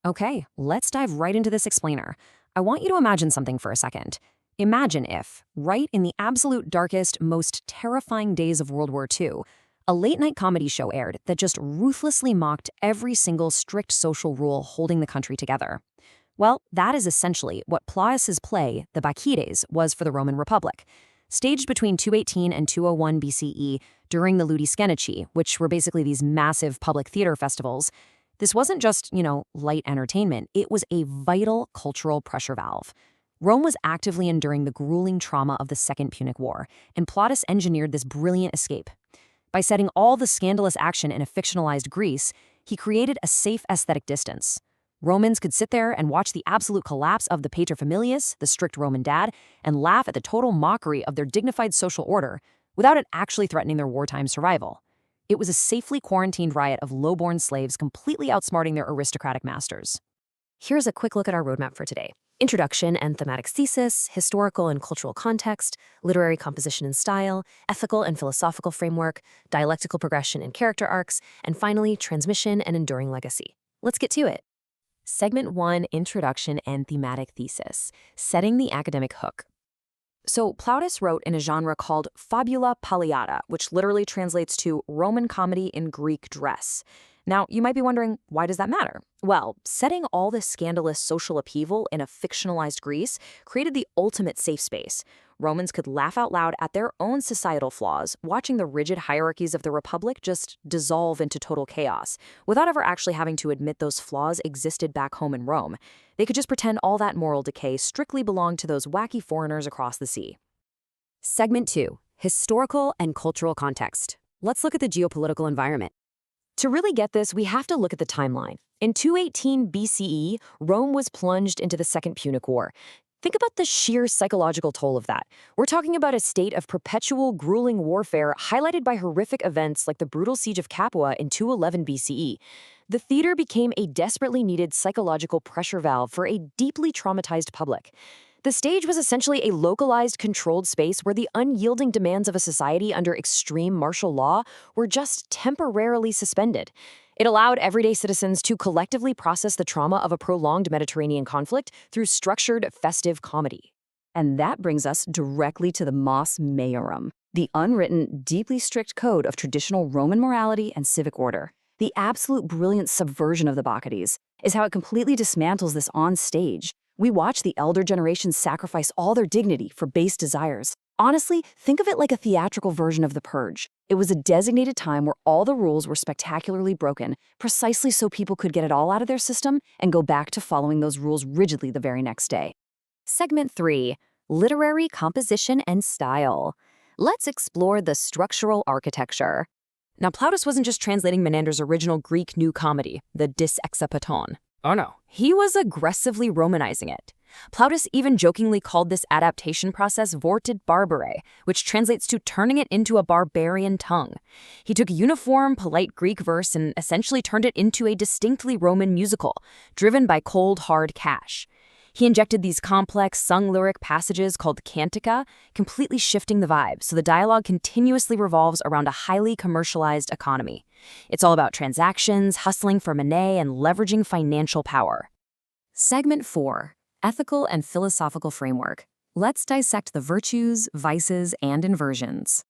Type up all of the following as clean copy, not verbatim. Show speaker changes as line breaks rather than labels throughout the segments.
Okay, let's dive right into this explainer. I want you to imagine something for a second. Imagine if, right in the absolute darkest, most terrifying days of World War II, a late-night comedy show aired that just ruthlessly mocked every single strict social rule holding the country together. Well, that is essentially what Plautus's play, the Bacchides, was for the Roman Republic. Staged between 218 and 201 BCE during the Ludi Scennici, which were basically these massive public theater festivals, this wasn't just, light entertainment. It was a vital cultural pressure valve. Rome was actively enduring the grueling trauma of the Second Punic War, and Plautus engineered this brilliant escape. By setting all the scandalous action in a fictionalized Greece, he created a safe aesthetic distance. Romans could sit there and watch the absolute collapse of the paterfamilias, the strict Roman dad, and laugh at the total mockery of their dignified social order without it actually threatening their wartime survival. It was a safely quarantined riot of low-born slaves completely outsmarting their aristocratic masters.
Here's a quick look at our roadmap for today. Introduction and thematic thesis, historical and cultural context, literary composition and style, ethical and philosophical framework, dialectical progression and character arcs, and finally, transmission and enduring legacy. Let's get to it. Segment 1, Introduction and Thematic Thesis, setting the academic hook. So Plautus wrote in a genre called fabula palliata, which literally translates to Roman comedy in Greek dress. Now, you might be wondering, why does that matter? Well, setting all this scandalous social upheaval in a fictionalized Greece created the ultimate safe space. Romans could laugh out loud at their own societal flaws, watching the rigid hierarchies of the Republic just dissolve into total chaos, without ever actually having to admit those flaws existed back home in Rome. They could just pretend all that moral decay strictly belonged to those wacky foreigners across the sea. Segment 2, Historical and Cultural Context. Let's look at the geopolitical environment. To really get this, we have to look at the timeline. In 218 BCE, Rome was plunged into the Second Punic War. Think about the sheer psychological toll of that. We're talking about a state of perpetual, grueling warfare highlighted by horrific events like the brutal siege of Capua in 211 BCE. The theater became a desperately needed psychological pressure valve for a deeply traumatized public. The stage was essentially a localized, controlled space where the unyielding demands of a society under extreme martial law were just temporarily suspended. It allowed everyday citizens to collectively process the trauma of a prolonged Mediterranean conflict through structured, festive comedy. And that brings us directly to the Mos Maiorum, the unwritten, deeply strict code of traditional Roman morality and civic order. The absolute brilliant subversion of the Bacchides is how it completely dismantles this on stage. We watch the elder generations sacrifice all their dignity for base desires. Honestly, think of it like a theatrical version of The Purge. It was a designated time where all the rules were spectacularly broken, precisely so people could get it all out of their system and go back to following those rules rigidly the very next day. Segment 3, Literary Composition and Style. Let's explore the structural architecture. Now, Plautus wasn't just translating Menander's original Greek new comedy, the Dis Exapaton. Oh no, he was aggressively Romanizing it. Plautus even jokingly called this adaptation process vorted barbare, which translates to turning it into a barbarian tongue. He took uniform, polite Greek verse and essentially turned it into a distinctly Roman musical, driven by cold, hard cash. He injected these complex, sung lyric passages called cantica, completely shifting the vibe, so the dialogue continuously revolves around a highly commercialized economy. It's all about transactions, hustling for money, and leveraging financial power. Segment 4, Ethical and Philosophical Framework. Let's dissect the virtues, vices, and inversions.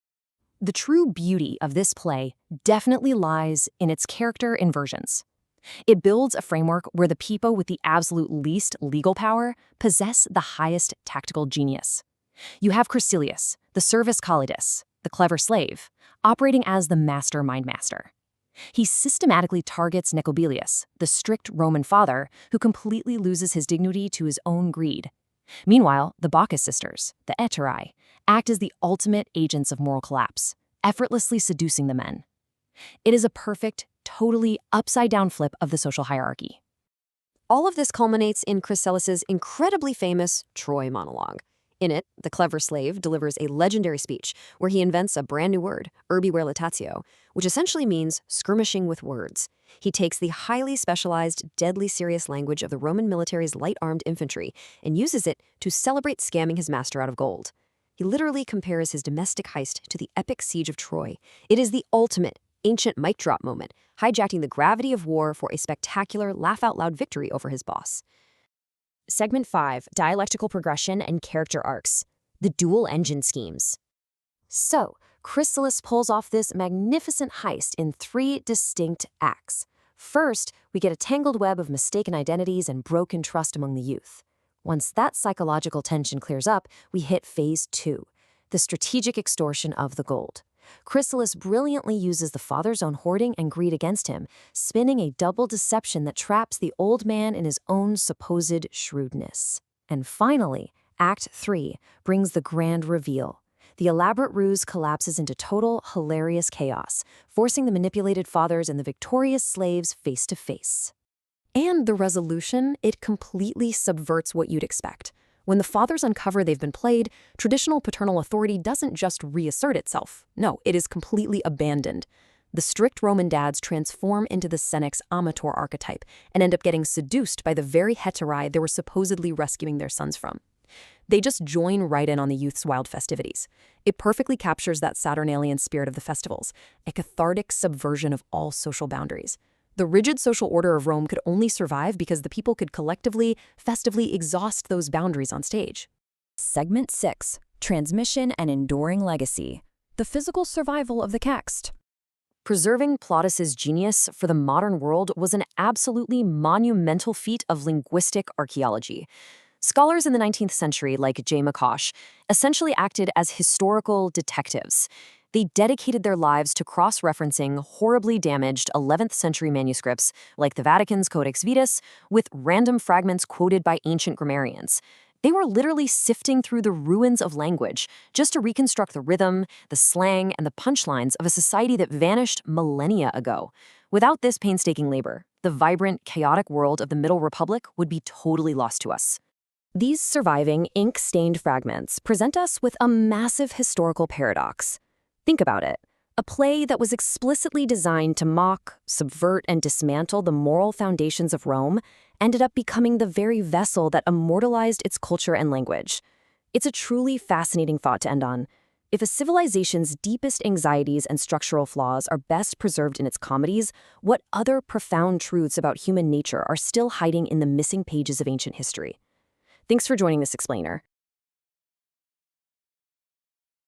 The true beauty of this play definitely lies in its character inversions. It builds a framework where the people with the absolute least legal power possess the highest tactical genius. You have Crasilius, the servus calidus, the clever slave, operating as the master mindmaster. He systematically targets Necobelius, the strict Roman father who completely loses his dignity to his own greed. Meanwhile, the Bacchus sisters, the Heterae, act as the ultimate agents of moral collapse, effortlessly seducing the men. It is a perfect, totally upside-down flip of the social hierarchy. All of this culminates in Crasilius's incredibly famous Troy monologue. In it, the clever slave delivers a legendary speech where he invents a brand new word, urbi veritatio, which essentially means skirmishing with words. He takes the highly specialized, deadly serious language of the Roman military's light-armed infantry and uses it to celebrate scamming his master out of gold. He literally compares his domestic heist to the epic siege of Troy. It is the ultimate
ancient mic drop moment, hijacking the gravity of war for a spectacular laugh-out-loud victory over his boss.
Segment 5, dialectical progression and character arcs. The dual engine schemes. So, Chrysalis pulls off this magnificent heist in 3 distinct acts. First, we get a tangled web of mistaken identities and broken trust among the youth. Once that psychological tension clears up, we hit phase 2, the strategic extortion of the gold. Chrysalis brilliantly uses the father's own hoarding and greed against him, spinning a double deception that traps the old man in his own supposed shrewdness. And finally, Act 3 brings the grand reveal. The elaborate ruse collapses into total, hilarious chaos, forcing the manipulated fathers and the victorious slaves face to face. And the resolution, it completely subverts what you'd expect. When the fathers uncover they've been played, traditional paternal authority doesn't just reassert itself. No, it is completely abandoned. The strict Roman dads transform into the senex amator archetype and end up getting seduced by the very heterae they were supposedly rescuing their sons from. They just join right in on the youth's wild festivities. It perfectly captures that Saturnalian spirit of the festivals, a cathartic subversion of all social boundaries. The rigid social order of Rome could only survive because the people could collectively, festively exhaust those boundaries on stage.
Segment 6, transmission and enduring legacy. The physical survival of the text. Preserving Plautus's genius for the modern world was an absolutely monumental feat of linguistic archaeology. Scholars in the 19th century, like J. McCosh, essentially acted as historical detectives. They dedicated their lives to cross-referencing horribly damaged 11th century manuscripts, like the Vatican's Codex Vetus, with random fragments quoted by ancient grammarians. They were literally sifting through the ruins of language just to reconstruct the rhythm, the slang, and the punchlines of a society that vanished millennia ago. Without this painstaking labor, the vibrant, chaotic world of the Middle Republic would be totally lost to us. These surviving, ink-stained fragments present us with a massive historical paradox. Think about it. A play that was explicitly designed to mock, subvert, and dismantle the moral foundations of Rome ended up becoming the very vessel that immortalized its culture and language. It's a truly fascinating thought to end on. If a civilization's deepest anxieties and structural flaws are best preserved in its comedies, what other profound truths about human nature are still hiding in the missing pages of ancient history? Thanks for joining this explainer.